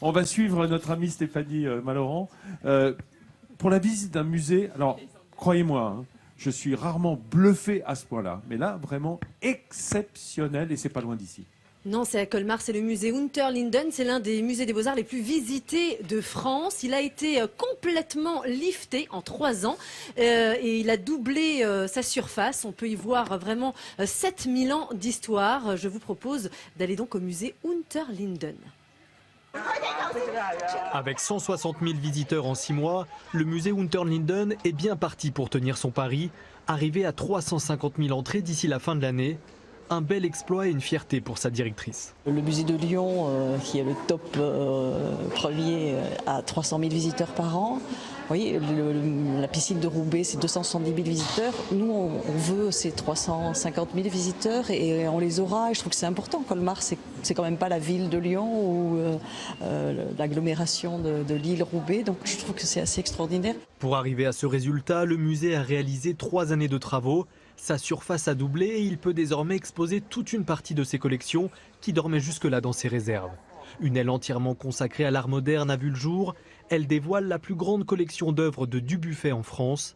On va suivre notre amie Stéphanie Malorand. Pour la visite d'un musée, alors croyez-moi, hein, je suis rarement bluffé à ce point-là, mais là, vraiment exceptionnel et c'est pas loin d'ici. Non, c'est à Colmar, c'est le musée Unterlinden. C'est l'un des musées des Beaux-Arts les plus visités de France. Il a été complètement lifté en 3 ans et il a doublé sa surface. On peut y voir vraiment 7000 ans d'histoire. Je vous propose d'aller donc au musée Unterlinden. Avec 160 000 visiteurs en 6 mois, le musée Unterlinden est bien parti pour tenir son pari, arriver à 350 000 entrées d'ici la fin de l'année. Un bel exploit et une fierté pour sa directrice. Le musée de Lyon, qui est le top premier, a 300 000 visiteurs par an. Vous voyez, la piscine de Roubaix, c'est 270 000 visiteurs. Nous, on veut ces 350 000 visiteurs et on les aura. Et je trouve que c'est important. Colmar, c'est quand même pas la ville de Lyon ou l'agglomération de l'île-Roubaix. Donc je trouve que c'est assez extraordinaire. Pour arriver à ce résultat, le musée a réalisé 3 années de travaux. Sa surface a doublé et il peut désormais exposer toute une partie de ses collections qui dormaient jusque-là dans ses réserves. Une aile entièrement consacrée à l'art moderne a vu le jour. Elle dévoile la plus grande collection d'œuvres de Dubuffet en France.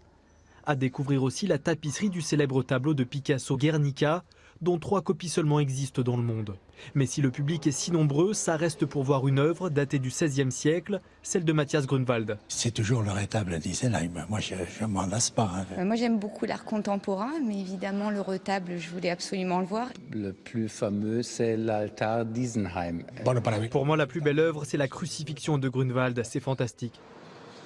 À découvrir aussi la tapisserie du célèbre tableau de Picasso Guernica, dont 3 copies seulement existent dans le monde. Mais si le public est si nombreux, ça reste pour voir une œuvre datée du XVIe siècle, celle de Matthias Grunewald. C'est toujours le retable d'Isenheim. Moi, je ne m'en lasse pas. Hein. Moi, j'aime beaucoup l'art contemporain, mais évidemment, le retable, je voulais absolument le voir. Le plus fameux, c'est l'altar d'Isenheim. Pour moi, la plus belle œuvre, c'est la crucifixion de Grunewald. C'est fantastique.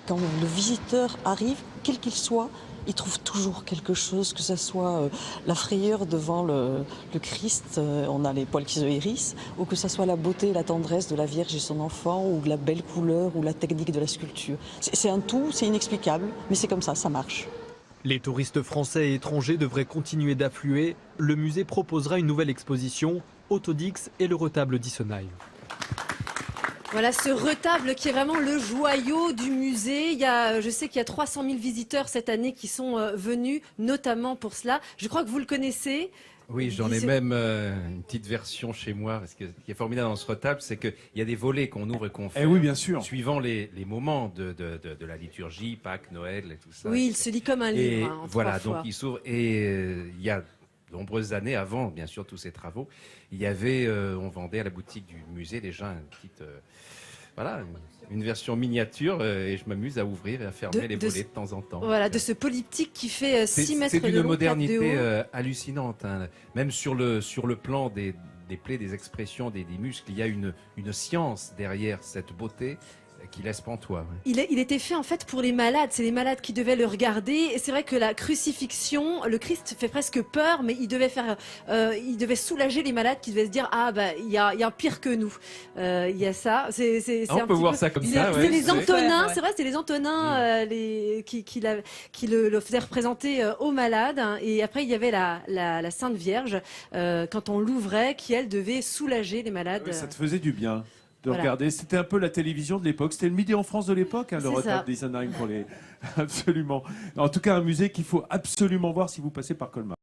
Quand le visiteur arrive, quel qu'il soit, il trouve toujours quelque chose, que ce soit la frayeur devant le Christ, on a les poils qui se hérissent, ou que ce soit la beauté et la tendresse de la Vierge et son enfant, ou la belle couleur, ou la technique de la sculpture. C'est un tout, c'est inexplicable, mais c'est comme ça marche. Les touristes français et étrangers devraient continuer d'affluer. Le musée proposera une nouvelle exposition, Autodix et le retable d'Isenheim. Voilà ce retable qui est vraiment le joyau du musée. Je sais qu'il y a 300 000 visiteurs cette année qui sont venus, notamment pour cela. Je crois que vous le connaissez. Oui, j'en ai même une petite version chez moi. Parce que ce qui est formidable dans ce retable, c'est qu'il y a des volets qu'on ouvre et qu'on ferme. Oui, bien sûr. Suivant les moments de la liturgie, Pâques, Noël et tout ça. Oui, il se lit comme un livre. En voilà, 3 fois. donc il s'ouvre. Et il y a de nombreuses années, avant bien sûr tous ces travaux, il y avait, on vendait à la boutique du musée déjà une petite... voilà, une version miniature et je m'amuse à ouvrir et à fermer les volets de temps en temps. Voilà, de ce polyptyque qui fait 6 mètres de long. C'est d'une modernité 4 de haut. hallucinante. Hein. Même sur le plan des plaies, des expressions, des muscles, il y a une science derrière cette beauté qui laisse pantois. Ouais. Il était fait en fait pour les malades, c'est les malades qui devaient le regarder. Et c'est vrai que la crucifixion, le Christ fait presque peur, mais il devait soulager les malades qui devaient se dire il y a pire que nous. Il y a ça. On peut voir ça comme ça. C'est les Antonins, c'est vrai, c'était les Antonins qui le faisaient représenter aux malades. Et après il y avait la Sainte Vierge quand on l'ouvrait, qui elle devait soulager les malades. Ça te faisait du bien de regarder. C'était un peu la télévision de l'époque. C'était le Midi en France de l'époque, hein, le retable d'Isenheim pour les... Absolument. En tout cas, un musée qu'il faut absolument voir si vous passez par Colmar.